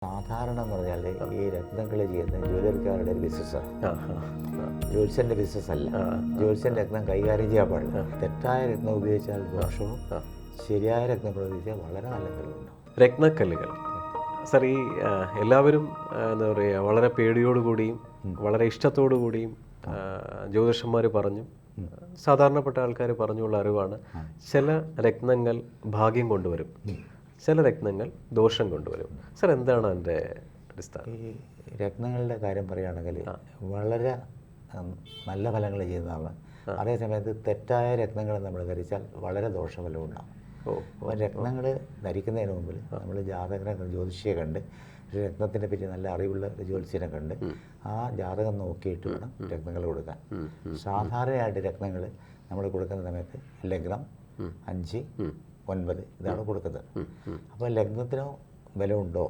സാധാരണ എന്ന് പറഞ്ഞാൽ ഈ രത്നങ്ങൾ ചെയ്യുന്ന ജ്വല്ലറിക്കാരുടെ ഒരു ബിസിനസ്സാണ്. ജ്യോത്സ്യൻ്റെ ബിസിനസ് അല്ല. ജ്യോത്സ്യൻ രത്നം കൈകാര്യം ചെയ്യാൻ പാടില്ല. തെറ്റായ രത്നം ഉപയോഗിച്ചാൽ ദോഷവും, ശരിയായ രത്നം ഉപയോഗിച്ചാൽ വളരെ നല്ല ഫലമുണ്ടാവും. രത്നക്കല്ലുകൾ സർ, ഈ എല്ലാവരും എന്താ പറയുക, വളരെ പേടിയോടുകൂടിയും വളരെ ഇഷ്ടത്തോടു കൂടിയും ജ്യോതിഷന്മാർ പറഞ്ഞു, സാധാരണപ്പെട്ട ആൾക്കാർ പറഞ്ഞുള്ള അറിവാണ്, ചില രത്നങ്ങൾ ഭാഗ്യം കൊണ്ടുവരും, ചില രത്നങ്ങൾ ദോഷം കൊണ്ടുവരും. സർ, എന്താണ് അതിൻ്റെ അടിസ്ഥാനം? ഈ രത്നങ്ങളുടെ കാര്യം പറയുകയാണെങ്കിൽ വളരെ നല്ല ഫലങ്ങൾ ചെയ്യുന്നതാണ്. അതേസമയത്ത് തെറ്റായ രത്നങ്ങൾ നമ്മൾ ധരിച്ചാൽ വളരെ ദോഷഫലം ഉണ്ടാകും. അപ്പോൾ രത്നങ്ങൾ ധരിക്കുന്നതിന് മുമ്പിൽ നമ്മൾ ജാതകനെ ജ്യോതിഷിയെ കണ്ട്, രത്നത്തിനെ പറ്റി നല്ല അറിവുള്ള ജ്യോതിഷിനെ കണ്ട് ആ ജാതകം നോക്കിയിട്ട് വേണം രത്നങ്ങൾ കൊടുക്കാൻ. സാധാരണയായിട്ട് രത്നങ്ങൾ നമ്മൾ കൊടുക്കുന്ന സമയത്ത് ലഗ്നം 5, 9 ഇതാണ് കൊടുക്കുന്നത്. അപ്പോൾ ലഗ്നത്തിനോ ബലമുണ്ടോ,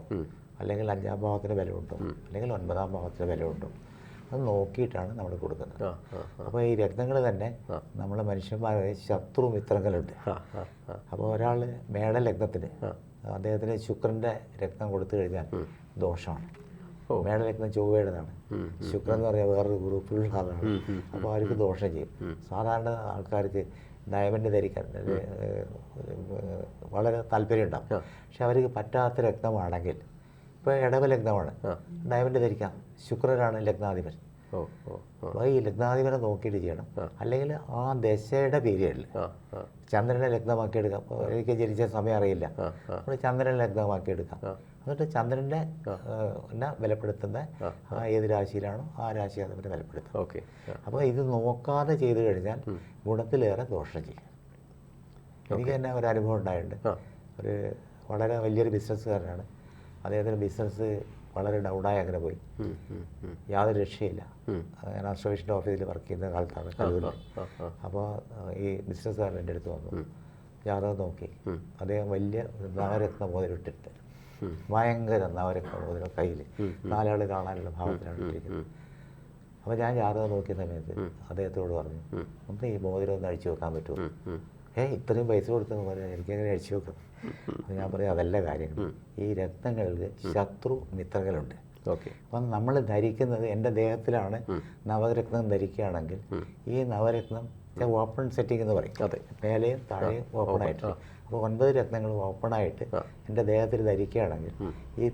അല്ലെങ്കിൽ 5ാം ഭാവത്തിന് ബലമുണ്ടോ, അല്ലെങ്കിൽ 9ാം ഭാവത്തിന് ബലമുണ്ടോ, അത് നോക്കിയിട്ടാണ് നമ്മൾ കൊടുക്കുന്നത്. അപ്പോൾ ഈ രത്നങ്ങൾ തന്നെ നമ്മളെ മനുഷ്യന്മാരെ ശത്രു മിത്രങ്ങളുണ്ട്. അപ്പോൾ ഒരാൾ മേട ലഗ്നത്തിന് അദ്ദേഹത്തിന് ശുക്രൻ്റെ രത്നം കൊടുത്തു കഴിഞ്ഞാൽ ദോഷമാണ്. മേടലഗ്നം ചൊവ്വയുടേതാണ്. ശുക്രൻ എന്ന് പറഞ്ഞാൽ വേറൊരു ഗ്രൂപ്പിലുള്ള ആളാണ്. അപ്പോൾ അവർക്ക് ദോഷം ചെയ്യും. സാധാരണ ആൾക്കാർക്ക് ഡയമണ്ട് ധരിക്കാൻ വളരെ താല്പര്യം ഉണ്ടാകും. പക്ഷെ അവർക്ക് പറ്റാത്ത രത്നമാണെങ്കിൽ, ഇപ്പോൾ ഇടവ ലഗ്നമാണ്, ഡയമണ്ട് ധരിക്കാം. ശുക്രനാണ് ലഗ്നാധിപൻ. അപ്പോൾ ഈ ലഗ്നാധിപനെ നോക്കിയിട്ട് ചെയ്യണം. അല്ലെങ്കിൽ ആ ദശയുടെ പീരിയഡിൽ ചന്ദ്രനെ ലഗ്നമാക്കിയെടുക്കാം. എനിക്ക് ജനിച്ച സമയം അറിയില്ല, നമ്മൾ ചന്ദ്രനെ ലഗ്നമാക്കിയെടുക്കാം. എന്നിട്ട് ചന്ദ്രൻ്റെ ബലപ്പെടുത്തുന്ന ഏത് രാശിയിലാണോ ആ രാശി അതിനെ ബലപ്പെടുത്തും. അപ്പോൾ ഇത് നോക്കാതെ ചെയ്തു കഴിഞ്ഞാൽ ഗുണത്തിലേറെ ദോഷം ചെയ്യും. എനിക്ക് തന്നെ ഒരു അനുഭവം ഉണ്ടായിട്ടുണ്ട്. ഒരു വളരെ വലിയൊരു ബിസിനസ്സുകാരനാണ്. അദ്ദേഹത്തിൻ്റെ ബിസിനസ് വളരെ ഡൗണായി അങ്ങനെ പോയി, യാതൊരു രക്ഷയില്ല. ഞാൻ അസ്ട്രോവിഷൻ്റെ ഓഫീസിൽ വർക്ക് ചെയ്യുന്ന കാലത്താണ് കലൂരിൽ. അപ്പോൾ ഈ ബിസിനസ്സുകാരൻ എൻ്റെ അടുത്ത് വന്നു, ജാതകം നോക്കി. അദ്ദേഹം വലിയ നവരത്ന മോതിരം ഇട്ടിട്ട്, ഭയങ്കര നവരത്ന മോതിരം കയ്യിൽ, 4 ആൾ കാണാനുള്ള ഭാവത്തിലാണ് ഇട്ടിരിക്കുന്നത്. അപ്പോൾ ഞാൻ ജാതകം നോക്കിയ സമയത്ത് അദ്ദേഹത്തോട് പറഞ്ഞു, നമുക്ക് ഈ മോതിരം ഒന്ന് അഴിച്ചു വെക്കാൻ പറ്റുമോ? ഇത്രയും പൈസ കൊടുത്തെന്ന് പറയാൻ എനിക്കങ്ങനെ അഴിച്ചു വെക്കും. അപ്പോൾ ഞാൻ പറയും, അതല്ല കാര്യങ്ങൾ. ഈ രത്നങ്ങൾക്ക് ശത്രു മിത്രങ്ങളുണ്ട്. അപ്പം നമ്മൾ ധരിക്കുന്നത് എൻ്റെ ദേഹത്തിലാണ് നവരത്നം ധരിക്കുകയാണെങ്കിൽ ഈ നവരത്നം ഓപ്പൺ സെറ്റിംഗ് എന്ന് പറയും. മേലെയും താഴെയും ഓപ്പണായിട്ട്. അപ്പോൾ 9 രത്നങ്ങൾ ഓപ്പണായിട്ട് എൻ്റെ ദേഹത്തിൽ ധരിക്കുകയാണെങ്കിൽ ഈ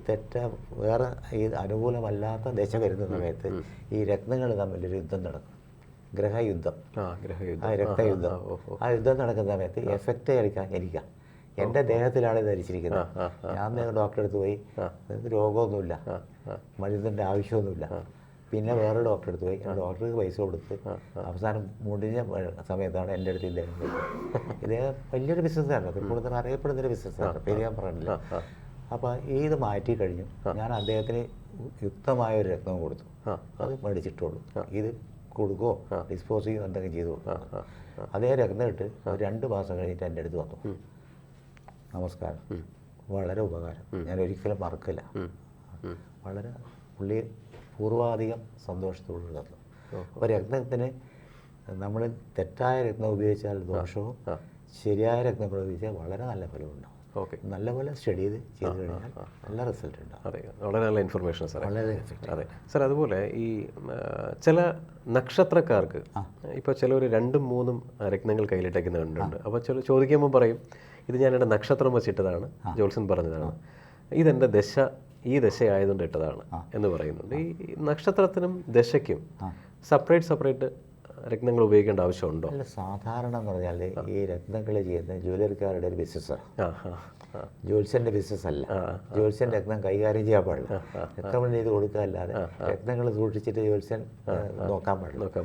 വേറെ ഈ അനുകൂലമല്ലാത്ത ദശ വരുന്ന സമയത്ത് ഈ രത്നങ്ങൾ തമ്മിലൊരു യുദ്ധം നടക്കും. ഗ്രഹയുദ്ധം, രക്തയുദ്ധം. ആ യുദ്ധം നടക്കുന്ന സമയത്ത് എഫക്റ്റ് കളിക്കാൻ എനിക്കാം. എൻ്റെ ദേഹത്തിലാണ് ധരിച്ചിരിക്കുന്നത്. ഞാൻ ഡോക്ടറെ അടുത്ത് പോയി, രോഗമൊന്നുമില്ല, മരുന്നിൻ്റെ ആവശ്യമൊന്നുമില്ല. പിന്നെ വേറെ ഡോക്ടറെ അടുത്ത് പോയി, ഡോക്ടർക്ക് പൈസ കൊടുത്ത് അവസാനം മുടിഞ്ഞ സമയത്താണ് എൻ്റെ അടുത്ത് ഇദ്ദേഹം വരുന്നത്. ഇദ്ദേഹം വലിയൊരു ബിസിനസ്സാണ്, കൂടുതൽ അറിയപ്പെടുന്നൊരു ബിസിനസ്സാണ്, പേര് ഞാൻ പറഞ്ഞില്ല. അപ്പോൾ ഇത് മാറ്റി കഴിഞ്ഞു. ഞാൻ അദ്ദേഹത്തിന് യുക്തമായ ഒരു രത്നം കൊടുത്തു, അത് മേടിച്ചിട്ടുള്ളൂ. ഇത് കൊടുക്കുകയോ ഡിസ്പോസ് ചെയ്യുകയോ എന്തെങ്കിലും ചെയ്തു കൊടുക്കും. അതേ രത്നം ഇട്ട് 2 മാസം കഴിഞ്ഞിട്ട് എൻ്റെ അടുത്ത് വന്നു, നമസ്കാരം, വളരെ ഉപകാരം, ഞാൻ ഒരിക്കലും മറക്കില്ല. വളരെ പുള്ളി പൂർവാധികം സന്തോഷത്തോട് തന്നു. അപ്പോൾ രത്നത്തിന് നമ്മൾ തെറ്റായ രത്നം ഉപയോഗിച്ചാൽ ദോഷവും, ശരിയായ രത്നം ഉപയോഗിച്ചാൽ വളരെ നല്ല ഫലമുണ്ടാകും. നല്ലപോലെ സ്റ്റഡി ചെയ്ത് കഴിഞ്ഞാൽ നല്ല റിസൾട്ട് ഉണ്ടാകും. അതെ, വളരെ നല്ല ഇൻഫർമേഷൻ സാർ. വളരെ എഫക്റ്റ്. അതെ സാർ, അതുപോലെ ഈ ചില നക്ഷത്രക്കാർക്ക് ഇപ്പോൾ ചിലർ 2ഉം 3ഉം രത്നങ്ങൾ കയ്യിലിട്ടേക്കുന്ന കണ്ടിട്ടുണ്ട്. അപ്പോൾ ചില ചോദിക്കുമ്പോൾ പറയും, ഇത് ഞാൻ എൻ്റെ നക്ഷത്രം വെച്ചിട്ടതാണ്, ജോത്സ്യൻ പറഞ്ഞതാണ്, ഇതെൻ്റെ ദശ, ഈ ദശയായതുകൊണ്ട് ഇട്ടതാണ് എന്ന് പറയുന്നുണ്ട്. ഈ നക്ഷത്രത്തിനും ദശയ്ക്കും സെപ്പറേറ്റ് രത്നങ്ങൾ ഉപയോഗിക്കേണ്ട ആവശ്യമുണ്ടോ? അല്ല, സാധാരണ എന്ന് പറഞ്ഞാൽ ഈ രത്നങ്ങൾ ചെയ്യുന്ന ജ്വല്ലറിക്കാരുടെ ഒരു ബിസിനസ്സാണ്. ജ്യോത്സ്യൻ്റെ ബിസിനസ് അല്ല. ജ്യോത്സ്യൻ രത്നം കൈകാര്യം ചെയ്യാൻ പാടില്ല. രത്നം ചെയ്ത് കൊടുക്കുക അല്ലാതെ രത്നങ്ങൾ സൂക്ഷിച്ചിട്ട് ജ്യോത്സ്യൻ നോക്കാൻ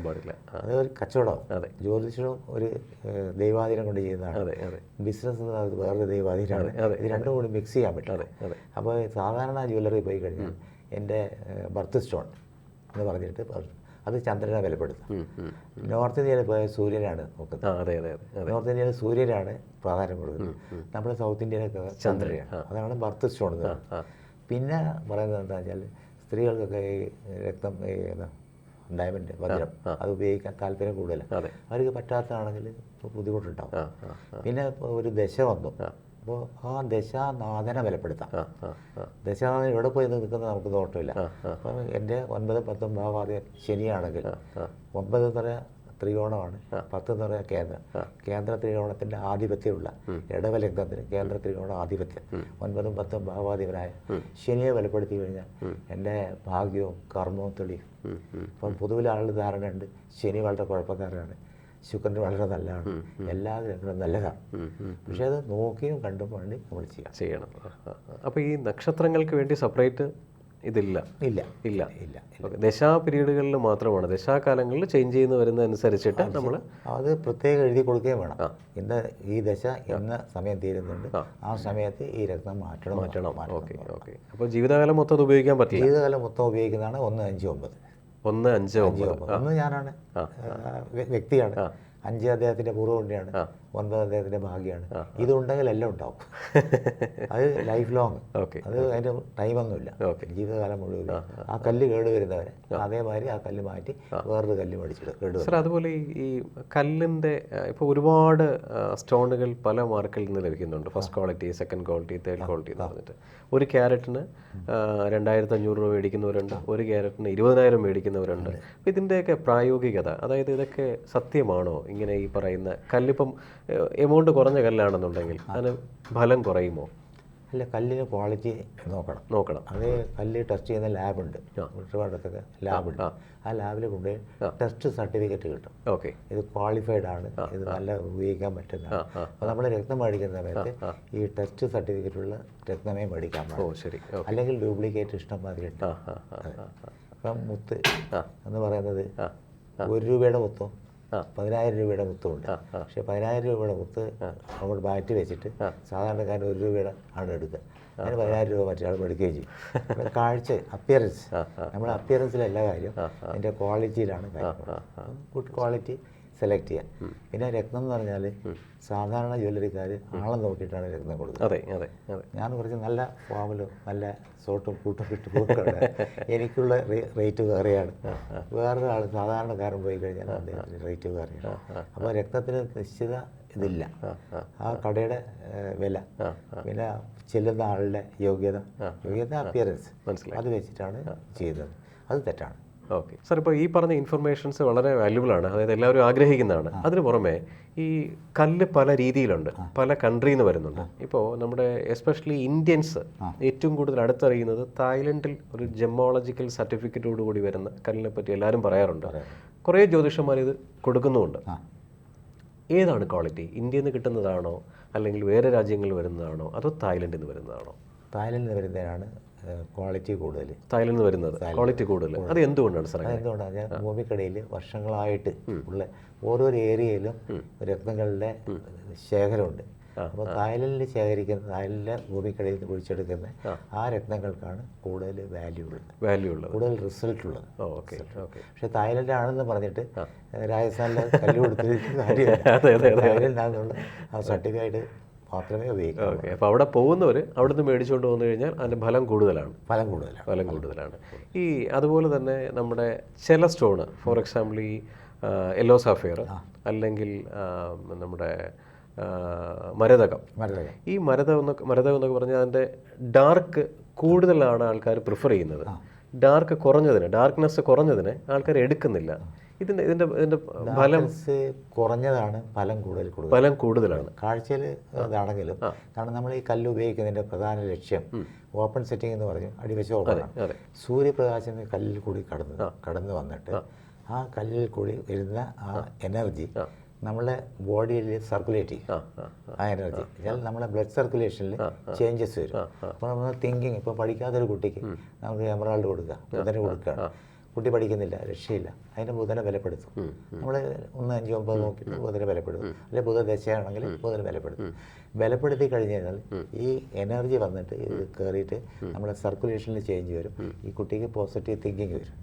പാടില്ല. അത് ഒരു കച്ചവടം. ജ്യോതിഷവും ഒരു ദൈവാധീനം കൊണ്ട് ചെയ്യുന്നതാണ്. ബിസിനസ് വേറൊരു ദൈവാധീനമാണ്. ഇത് രണ്ടും കൂടി മിക്സ് ചെയ്യാൻ പറ്റും. അപ്പോൾ സാധാരണ ജ്വല്ലറി പോയി കഴിഞ്ഞാൽ എൻ്റെ ബർത്ത് സ്റ്റോൺ എന്ന് പറഞ്ഞിട്ട് അത് ചന്ദ്രനെ ബലപ്പെടുത്തും. നോർത്ത് ഇന്ത്യയിൽ പോയ സൂര്യനാണ് നോക്കുന്നത്. നോർത്ത് ഇന്ത്യയിൽ സൂര്യനാണ് പ്രാധാന്യം കൊടുക്കുന്നത്. നമ്മുടെ സൗത്ത് ഇന്ത്യയിലൊക്കെ ചന്ദ്രനാണ്. അതാണ് ബർത്ത് സ്റ്റോൺ. പിന്നെ പറയുന്നത് എന്താ വെച്ചാൽ, സ്ത്രീകൾക്കൊക്കെ ഈ രക്തം, ഡയമണ്ട്, വജ്രം അത് ഉപയോഗിക്കാൻ താല്പര്യം കൂടുതലാണ്. അവർക്ക് പറ്റാത്തതാണെങ്കിൽ ബുദ്ധിമുട്ടുണ്ടാവും. പിന്നെ ഒരു ദശ വന്നു, അപ്പോൾ ആ ദശാനാഥനെ ബലപ്പെടുത്താം. ദശാനാഥൻ എവിടെ പോയി നിൽക്കുന്നത് നമുക്ക് നോട്ടമില്ല. അപ്പം എൻ്റെ 9, 10 ഭാവാദ്യം ശനിയാണെങ്കിൽ 9 എന്ന് പറയുക ത്രികോണമാണ്, 10 എന്ന് പറയുക കേന്ദ്രം. കേന്ദ്ര ത്രികോണത്തിൻ്റെ ആധിപത്യമുള്ള ഇടവലഗ്നത്തിന് കേന്ദ്ര ത്രികോണ ആധിപത്യം 9, 10 ഭാവാധിപനായ ശനിയെ ബലപ്പെടുത്തി കഴിഞ്ഞാൽ എൻ്റെ ഭാഗ്യവും കർമ്മവും തെളിയും. അപ്പം പൊതുവിൽ ആളുടെ ധാരണയുണ്ട് ശനി വളരെ കുഴപ്പക്കാരാണ്, ശുക്രൻ വളരെ നല്ലതാണ്, എല്ലാ ഗ്രഹങ്ങളും നല്ലതാണ്. പക്ഷെ അത് നോക്കിയും കണ്ടും വേണ്ടി നമ്മൾ ചെയ്യണം. അപ്പോൾ ഈ നക്ഷത്രങ്ങൾക്ക് വേണ്ടി സെപ്പറേറ്റ് ഇതില്ല? ഇല്ല ഇല്ല ഇല്ല. ദശാ പീരീഡുകളിൽ മാത്രമാണ്, ദശാകാലങ്ങളിൽ ചേഞ്ച് ചെയ്യുന്ന വരുന്നതനുസരിച്ചിട്ട് നമ്മൾ അത് പ്രത്യേകം എഴുതി കൊടുക്കുകയും വേണം. ഇന്ന് ഈ ദശ എന്ന സമയം തീരുന്നുണ്ട്, ആ സമയത്ത് ഈ രത്നം മാറ്റണം. Okay okay. അപ്പോൾ ജീവിതകാലം മൊത്തം അത് ഉപയോഗിക്കാൻ പറ്റില്ല? ജീവിതകാലം മൊത്തം ഉപയോഗിക്കുന്നതാണ് 1, 5, 9. 1, 5, 9. 1 ഞാനാണ്, വ്യക്തിയാണ്. 5 അദ്ദേഹത്തിൻ്റെ പൂർവ്വമുണ്ടിയാണ്, 9 അദ്ദേഹത്തിൻ്റെ ഭാഗ്യമാണ്. ഇതുണ്ടെങ്കിൽ എല്ലാം ഉണ്ടാവും. അത് ലൈഫ് ലോങ്. അത് അതിൻ്റെ ടൈമൊന്നുമില്ല, ജീവിതകാലം മുഴുവൻ. ആ കല്ല് കേട് വരുന്നവരെ അതേമാതിരി ആ കല്ല് മാറ്റി വേറൊരു കല്ല് മേടിച്ചിട്ട് കേട്. സാർ, അതുപോലെ ഈ കല്ലിൻ്റെ ഇപ്പോൾ ഒരുപാട് സ്റ്റോണുകൾ പല മാർക്കിൽ നിന്ന് ലഭിക്കുന്നുണ്ട്. First quality, second quality, third quality എന്ന് പറഞ്ഞിട്ട്. ഒരു ക്യാരറ്റിന് 2500 രൂപ മേടിക്കുന്നവരുണ്ട്, ഒരു ക്യാരറ്റിന് 20,000 മേടിക്കുന്നവരുണ്ട്. അപ്പോൾ ഇതിൻ്റെയൊക്കെ പ്രായോഗികത, അതായത് ഇതൊക്കെ സത്യമാണോ? ഇങ്ങനെ ഈ പറയുന്ന കല്ലിപ്പം എമൗണ്ട് കുറഞ്ഞ കല്ലാണെന്നുണ്ടെങ്കിൽ അതിന് ഫലം കുറയുമോ? അല്ല, കല്ലിന് ക്വാളിറ്റി നോക്കണം. അത് കല്ല് ടെസ്റ്റ് ചെയ്യുന്ന ലാബുണ്ട്, ട്രിവാൻഡ്രത്തൊക്കെ ലാബുണ്ട്. ആ ലാബിൽ കൊണ്ടുപോയി ടെസ്റ്റ് സർട്ടിഫിക്കറ്റ് കിട്ടും. ഇത് ക്വാളിഫൈഡ് ആണ്, ഇത് നല്ല ഉപയോഗിക്കാൻ പറ്റുന്നതാണ്. അപ്പോൾ നമ്മൾ രക്തം മേടിക്കുന്ന സമയത്ത് ഈ ടെസ്റ്റ് സർട്ടിഫിക്കറ്റുള്ള രക്തമേ മേടിക്കാൻ പാടില്ല, അല്ലെങ്കിൽ ഡ്യൂപ്ലിക്കേറ്റ് ഇഷ്ടം മാതിരി ഉണ്ട്. ഇപ്പം മുത്ത് എന്ന് പറയുന്നത് 1 രൂപയുടെ മുത്തും 10,000 രൂപയുടെ മുത്തുമുണ്ട്. പക്ഷേ 10,000 രൂപയുടെ മുത്ത് നമ്മൾ ബാറ്റ് വെച്ചിട്ട് സാധാരണക്കാരൻ 1 രൂപയുടെ ആണ് എടുക്കുക. അതിന് 10,000 രൂപ മറ്റേ ആൾ മേടിക്കുകയും ചെയ്യും. കാഴ്ച, അപ്പിയറൻസ്, നമ്മുടെ അപ്പിയറൻസിലല്ല കാര്യം, അതിൻ്റെ ക്വാളിറ്റിയിലാണ് കാര്യം. ഗുഡ് ക്വാളിറ്റി സെലക്ട് ചെയ്യാം. പിന്നെ രത്നം എന്ന് പറഞ്ഞാൽ സാധാരണ ജ്വല്ലറിക്കാർ ആളെ നോക്കിയിട്ടാണ് രത്നം കൊടുക്കുന്നത്. ഞാൻ കുറച്ച് നല്ല ഫോമിലും നല്ല സോട്ടും കൂട്ടും കിട്ടുമ്പോൾ എനിക്കുള്ള റേറ്റ് വേറെയാണ്, വേറൊരാൾ സാധാരണക്കാരൻ പോയി കഴിഞ്ഞാൽ അദ്ദേഹത്തിന് റേറ്റ് വേറെയാണ്. അപ്പോൾ രത്നത്തിന് നിശ്ചിത ഇതില്ല, ആ കടയുടെ വില, പിന്നെ ചെല്ലുന്ന ആളുടെ യോഗ്യത, അപ്പിയറൻസ്, അത് വെച്ചിട്ടാണ് ചെയ്തത്. അത് തെറ്റാണ്. ഓക്കെ സാർ, ഇപ്പോൾ ഈ പറഞ്ഞ ഇൻഫർമേഷൻസ് വളരെ വാല്യുബിൾ ആണ്, അതായത് എല്ലാവരും ആഗ്രഹിക്കുന്നതാണ്. അതിന് പുറമെ ഈ കല്ല് പല രീതിയിലുണ്ട്, പല കൺട്രിയിൽ നിന്ന് വരുന്നുണ്ട്. ഇപ്പോൾ നമ്മുടെ എസ്പെഷ്യലി ഇന്ത്യൻസ് ഏറ്റവും കൂടുതൽ അടുത്തറിയുന്നത് തായ്ലൻഡിൽ ഒരു ജെമോളജിക്കൽ സർട്ടിഫിക്കറ്റോട് കൂടി വരുന്ന കല്ലിനെ പറ്റി എല്ലാവരും പറയാറുണ്ട്. കുറേ ജ്യോതിഷന്മാർ ഇത് കൊടുക്കുന്നുമുണ്ട്. ഏതാണ് ക്വാളിറ്റി? ഇന്ത്യയിൽ നിന്ന് കിട്ടുന്നതാണോ, അല്ലെങ്കിൽ വേറെ രാജ്യങ്ങളിൽ വരുന്നതാണോ, അതോ തായ്ലൻഡിൽ നിന്ന് വരുന്നതാണോ? തായ്ലൻഡിൽ നിന്ന് വരുന്നതിനാണ് ക്വാളിറ്റി കൂടുതൽ. തായ്ലൻഡിൽ നിന്ന് വരുന്നത് ക്വാളിറ്റി കൂടുതൽ. അത് എന്തുകൊണ്ടാണ് സാർ? എന്തുകൊണ്ടാണ്? ഞാൻ ഭൂമിക്കടിയിൽ വർഷങ്ങളായിട്ട് ഉള്ള ഓരോരോ ഏരിയയിലും രത്നങ്ങളുടെ ശേഖരമുണ്ട്. അപ്പോൾ തായ്ലൻഡിൽ ശേഖരിക്കുന്ന, തായ്ലൻഡിലെ ഭൂമിക്കടിയിൽ നിന്ന് കുഴിച്ചെടുക്കുന്ന ആ രത്നങ്ങൾക്കാണ് കൂടുതൽ വാല്യൂ ഉള്ളത്, കൂടുതൽ റിസൾട്ട് ഉള്ളത്. പക്ഷെ തായ്ലൻഡാണെന്ന് പറഞ്ഞിട്ട് രാജസ്ഥാനിലെ കല്ല് കൊടുത്തിട്ട് കാര്യമില്ല. തായ്ലൻഡാണെന്നുള്ള ആ സർട്ടിഫിക്കറ്റ് മാത്രമേ ഉപയോഗിക്കൂ. അപ്പോൾ അവിടെ പോകുന്നവർ അവിടെ നിന്ന് മേടിച്ചുകൊണ്ട് വന്നു കഴിഞ്ഞാൽ അതിൻ്റെ ഫലം കൂടുതലാണ്. ഈ അതുപോലെ തന്നെ നമ്മുടെ ചില സ്റ്റോണ്, ഫോർ എക്സാമ്പിൾ ഈ യെല്ലോ സാഫയർ, അല്ലെങ്കിൽ നമ്മുടെ മരതകം. ഈ മരതകം എന്നൊക്കെ പറഞ്ഞാൽ അതിൻ്റെ ഡാർക്ക് കൂടുതലാണ് ആൾക്കാർ പ്രിഫർ ചെയ്യുന്നത്. ഡാർക്ക്നെസ് കുറഞ്ഞതിന് ആൾക്കാർ എടുക്കുന്നില്ല. ഇതിന്റെ ഫലം കുറഞ്ഞതാണ്, ഫലം കൂടുതലാണ് കാഴ്ചയിൽ ഇതാണെങ്കിലും. കാരണം നമ്മൾ ഈ കല്ല് ഉപയോഗിക്കുന്നതിൻ്റെ പ്രധാന ലക്ഷ്യം ഓപ്പൺ സെറ്റിംഗ് എന്ന് പറഞ്ഞു, അടിവശം ഓപ്പണാണ്. സൂര്യപ്രകാശം കല്ലിൽ കൂടി കടന്നു വന്നിട്ട് ആ കല്ലിൽ കൂടി വരുന്ന ആ എനർജി നമ്മളെ ബോഡിയിൽ സർക്കുലേറ്റ് ചെയ്യും. ആ എനർജി നമ്മളെ ബ്ലഡ് സർക്കുലേഷനിൽ ചേഞ്ചസ് വരും. അപ്പോൾ നമ്മൾ തിങ്കിങ്, ഇപ്പോൾ പഠിക്കാത്തൊരു കുട്ടിക്ക് നമുക്ക് എമറാൾഡ് കൊടുക്കുക, ബുധന് കൊടുക്കുകയാണ്, കുട്ടി പഠിക്കുന്നില്ല, രക്ഷയില്ല, അതിൻ്റെ ബുധനെ ബലപ്പെടുത്തും. നമ്മൾ 1, 5, 9 നോക്കിയിട്ട് ബുധനെ ബലപ്പെടുത്തും, അല്ലെങ്കിൽ ബുധദശയാണെങ്കിൽ ബുധനെ ബലപ്പെടുത്തി കഴിഞ്ഞ് കഴിഞ്ഞാൽ ഈ എനർജി വന്നിട്ട് ഇത് കയറിയിട്ട് നമ്മുടെ സർക്കുലേഷനിൽ ചേഞ്ച് വരും. ഈ കുട്ടിക്ക് പോസിറ്റീവ് തിങ്കിങ് വരും.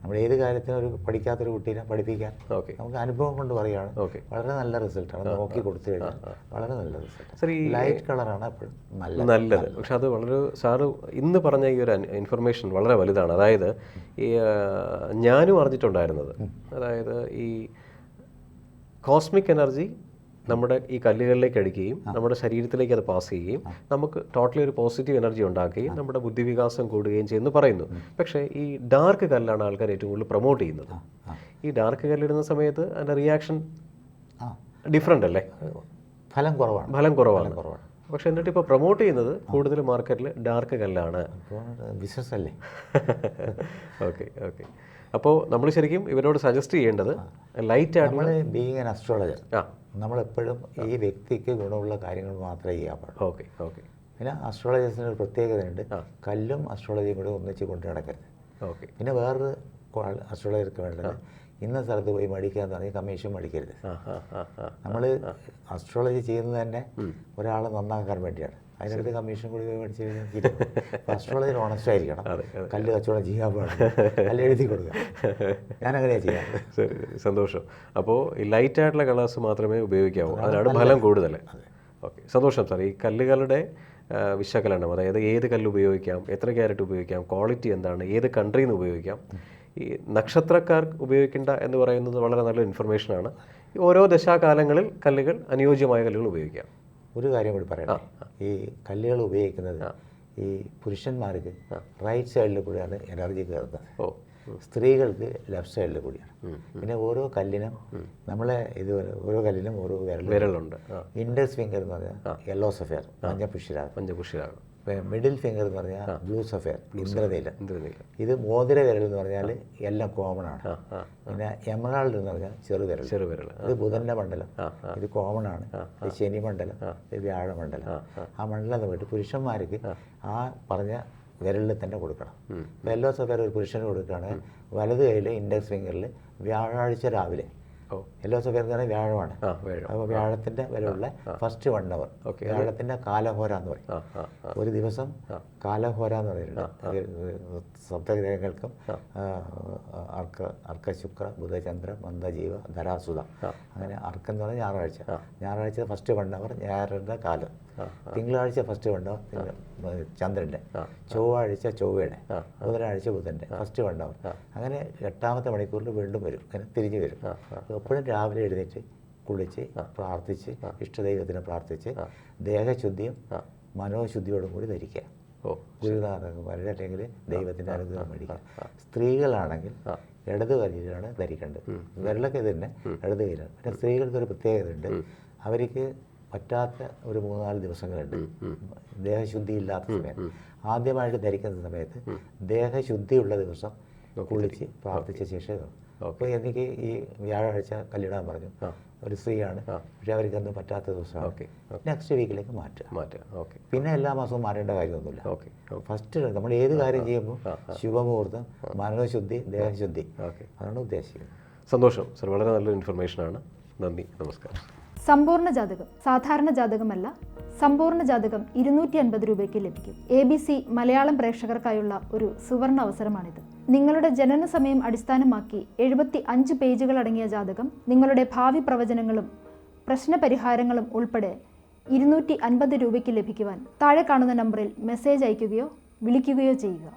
നമ്മൾ ഏത് കാര്യത്തിനും ഒരു പഠിക്കാത്തൊരു കുട്ടീനെ പഠിപ്പിക്കാൻ നമുക്ക് അനുഭവം കൊണ്ട് പറയുകയാണ്, വളരെ നല്ല റിസൾട്ടാണ്. നോക്കി കൊടുത്തു കഴിഞ്ഞാൽ വളരെ നല്ല റിസൾട്ട്. ലൈറ്റ് കളറാണ് എപ്പോഴും നല്ലത്. പക്ഷെ അത് വളരെ, സാറ് ഇന്ന് പറഞ്ഞ ഈ ഒരു ഇൻഫർമേഷൻ വളരെ വലുതാണ്. അതായത് ഈ ഞാനും അറിഞ്ഞിട്ടുണ്ടായിരുന്നത്, അതായത് ഈ കോസ്മിക് എനർജി നമ്മുടെ ഈ കല്ലുകളിലേക്ക് അടിക്കുകയും നമ്മുടെ ശരീരത്തിലേക്ക് അത് പാസ് ചെയ്യുകയും നമുക്ക് ടോട്ടലി ഒരു പോസിറ്റീവ് എനർജി ഉണ്ടാക്കുകയും നമ്മുടെ ബുദ്ധിവികാസം കൂടുകയും ചെയ്യുമെന്ന് പറയുന്നു. പക്ഷേ ഈ ഡാർക്ക് കല്ലാണ് ആൾക്കാർ ഏറ്റവും കൂടുതൽ പ്രൊമോട്ട് ചെയ്യുന്നത്. ഈ ഡാർക്ക് കല്ലിടുന്ന സമയത്ത് അതിൻ്റെ റിയാക്ഷൻ ഡിഫറെൻ്റ് അല്ലേ? ഫലം കുറവാണ്. പക്ഷെ എന്നിട്ട് ഇപ്പോൾ പ്രൊമോട്ട് ചെയ്യുന്നത് കൂടുതൽ മാർക്കറ്റിൽ ഡാർക്ക് കല്ലാണ്. ബിസിനസ് അല്ലേ? Okay okay. അപ്പോൾ നമ്മൾ ശരിക്കും ഇവരോട് സജസ്റ്റ് ചെയ്യേണ്ടത് ലൈറ്റ് ആയിട്ടുള്ള ബീയിങ് ആൻ അസ്ട്രോളജർ നമ്മളെപ്പോഴും ഈ വ്യക്തിക്ക് ഗുണമുള്ള കാര്യങ്ങൾ മാത്രമേ ചെയ്യാൻ പാടുള്ളൂ. Okay okay. പിന്നെ അസ്ട്രോളജേഴ്സിന് ഒരു പ്രത്യേകതയുണ്ട്, കല്ലും അസ്ട്രോളജിയും കൂടെ ഒന്നിച്ച് കൊണ്ടു നടക്കരുത്. ഓക്കെ. പിന്നെ വേറൊരു അസ്ട്രോളജർക്ക് വേണ്ടത് ഇന്ന സ്ഥലത്ത് പോയി മേടിക്കുക എന്ന് പറഞ്ഞാൽ കമ്മീഷൻ മേടിക്കരുത്. നമ്മൾ അസ്ട്രോളജി ചെയ്യുന്നത് തന്നെ ഒരാളെ നന്നാക്കാൻ വേണ്ടിയാണ്. അതിനടുത്ത് കമ്മീഷൻ കൂടി പോയി മേടിച്ച് കഴിഞ്ഞാൽ അസ്ട്രോളജി ഓണസ്റ്റ് ആയിരിക്കണം. കല്ല് കച്ചവടം ചെയ്യാൻ പാടില്ല, കല്ല് എഴുതി കൊടുക്കുക. ഞാനങ്ങനെയാണ് ചെയ്യാറ്. ശരി, സന്തോഷം. അപ്പോൾ ഈ ലൈറ്റ് ആയിട്ടുള്ള കളേഴ്സ് മാത്രമേ ഉപയോഗിക്കാവൂ, അതിനാണ് ഫലം കൂടുതൽ. ഓക്കെ, സന്തോഷം സാർ. ഈ കല്ലുകളുടെ വിശകലനം, അതായത് ഏത് കല്ല് ഉപയോഗിക്കാം, എത്ര ക്യാരറ്റ് ഉപയോഗിക്കാം, ക്വാളിറ്റി എന്താണ്, ഏത് കൺട്രിയിൽ നിന്ന് ഉപയോഗിക്കാം, ഈ നക്ഷത്രക്കാർ ഉപയോഗിക്കേണ്ട എന്ന് പറയുന്നത് വളരെ നല്ലൊരു ഇൻഫർമേഷനാണ്. ഓരോ ദശാകാലങ്ങളിൽ കല്ലുകൾ അനുയോജ്യമായ കല്ലുകൾ ഉപയോഗിക്കാം. ഒരു കാര്യം കൂടി പറയണം, ഈ കല്ലുകൾ ഉപയോഗിക്കുന്നത് ഈ പുരുഷന്മാർക്ക് റൈറ്റ് സൈഡിൽ കൂടിയാണ് എനർജി കയറുന്നത്, സ്ത്രീകൾക്ക് ലെഫ്റ്റ് സൈഡിൽ കൂടിയാണ്. പിന്നെ ഓരോ കല്ലിനും നമ്മളെ ഇതുപോലെ ഓരോ കല്ലിനും ഓരോ വിരലുണ്ട്. ഇൻഡെക്സ് ഫിംഗർ എന്ന് പറഞ്ഞാൽ യെല്ലോ സഫയർ, മഞ്ഞപുഷ്യരാഗം. മിഡിൽ ഫിംഗർ എന്ന് പറഞ്ഞാൽ ബ്ലൂ സഫയർ, ഇന്ദ്രനീലം. ഇത് മോതിര വിരൽ എന്ന് പറഞ്ഞാൽ എല്ലാം കോമൺ ആണ്. പിന്നെ എമറാൾഡ് എന്ന് പറഞ്ഞാൽ ചെറുവിരൽ. ഇത് ബുധൻ്റെ മണ്ഡലം, ഇത് കോമൺ ആണ്. ഇത് ശനി മണ്ഡലം, ഇത് വ്യാഴമണ്ഡലം. ആ മണ്ഡലം പോയിട്ട് പുരുഷന്മാർക്ക് ആ പറഞ്ഞ വിരലിൽ തന്നെ കൊടുക്കണം. യെല്ലോ സഫയർ ഒരു പുരുഷന് കൊടുക്കുകയാണ്, വലത് കയ്യിൽ ഇൻഡെക്സ് ഫിംഗറിൽ വ്യാഴാഴ്ച രാവിലെ. യെല്ലോ സഫയർ എന്ന് പറഞ്ഞാൽ വ്യാഴമാണ്. അപ്പോൾ വ്യാഴത്തിൻ്റെ വിലയുള്ള ഫസ്റ്റ് 1 hour വ്യാഴത്തിൻ്റെ കാലഹോര എന്ന് പറയും. ഒരു ദിവസം കാലഹോര എന്ന് പറയുന്നുണ്ട്. സപ്തഗ്രഹങ്ങൾക്കും അർക്ക ശുക്ര ബുധ ചന്ദ്ര മന്ദ ജീവ ധരാസുത, അങ്ങനെ അർക്കം എന്ന് പറഞ്ഞാൽ ഞായറാഴ്ച ഫസ്റ്റ് 1 hour ഞായറിൻ്റെ കാലം, തിങ്കളാഴ്ച ഫസ്റ്റ് 1 hour ചന്ദ്രൻ്റെ, ചൊവ്വാഴ്ച ചൊവ്വയുടെ, ബുധനാഴ്ച ബുധൻ്റെ ഫസ്റ്റ് 1 hour. അങ്ങനെ 8ാമത്തെ മണിക്കൂറിൽ വീണ്ടും വരും, അങ്ങനെ തിരിഞ്ഞു വരും. എപ്പോഴും രാവിലെ എഴുന്നേറ്റ് കുളിച്ച് പ്രാർത്ഥിച്ച് ഇഷ്ടദൈവത്തിനെ പ്രാർത്ഥിച്ച് ദേഹശുദ്ധിയും മനോശുദ്ധിയോടും കൂടി ധരിക്കുക. ഗുരുനാഥന്മാരുടെ അല്ലെങ്കിൽ ദൈവത്തിൻ്റെ അനുഗ്രഹം മേടിക്കുക. സ്ത്രീകളാണെങ്കിൽ ഇടത് കൈയിലാണ് ധരിക്കേണ്ടത്. വിരലൊക്കെ തന്നെ ഇടത് കൈയിലാണ്. പിന്നെ സ്ത്രീകൾക്കൊരു പ്രത്യേകതയുണ്ട്, അവർക്ക് പറ്റാത്ത ഒരു 3-4 ദിവസങ്ങളുണ്ട് ദേഹശുദ്ധി ഇല്ലാത്ത സമയത്ത്. ആദ്യമായിട്ട് ധരിക്കുന്ന സമയത്ത് ദേഹശുദ്ധിയുള്ള ദിവസം കുളിച്ച് പ്രാർത്ഥിച്ച ശേഷം. അപ്പോൾ എനിക്ക് ഈ വ്യാഴാഴ്ച കല്ലിടാൻ പറഞ്ഞു, ഒരു സ്ത്രീയാണ്, പക്ഷെ അവർക്ക് അന്ന് പറ്റാത്ത ദിവസമാണ്. നെക്സ്റ്റ് വീക്കിലേക്ക് മാറ്റുക. പിന്നെ എല്ലാ മാസവും മാറേണ്ട കാര്യമൊന്നുമില്ല. ഫസ്റ്റ് നമ്മൾ ഏത് കാര്യം ചെയ്യുമ്പോൾ ശുഭമുഹൂർത്തം, മനോശുദ്ധി, ദേഹശുദ്ധി, അതാണ് ഉദ്ദേശിക്കുന്നത്. സന്തോഷം സർ, വളരെ നല്ലൊരു ഇൻഫർമേഷനാണ്. നന്ദി, നമസ്കാരം. സമ്പൂർണ്ണ ജാതകം സാധാരണ ജാതകമല്ല, സമ്പൂർണ്ണ ജാതകം 250 രൂപയ്ക്ക് ലഭിക്കും. ABC മലയാളം പ്രേക്ഷകർക്കായുള്ള ഒരു സുവർണ അവസരമാണിത്. നിങ്ങളുടെ ജനന സമയം അടിസ്ഥാനമാക്കി 75 പേജുകൾ അടങ്ങിയ ജാതകം, നിങ്ങളുടെ ഭാവി പ്രവചനങ്ങളും പ്രശ്നപരിഹാരങ്ങളും ഉൾപ്പെടെ 250 രൂപയ്ക്ക് ലഭിക്കുവാൻ താഴെ കാണുന്ന നമ്പറിൽ മെസ്സേജ് അയയ്ക്കുകയോ വിളിക്കുകയോ ചെയ്യുക.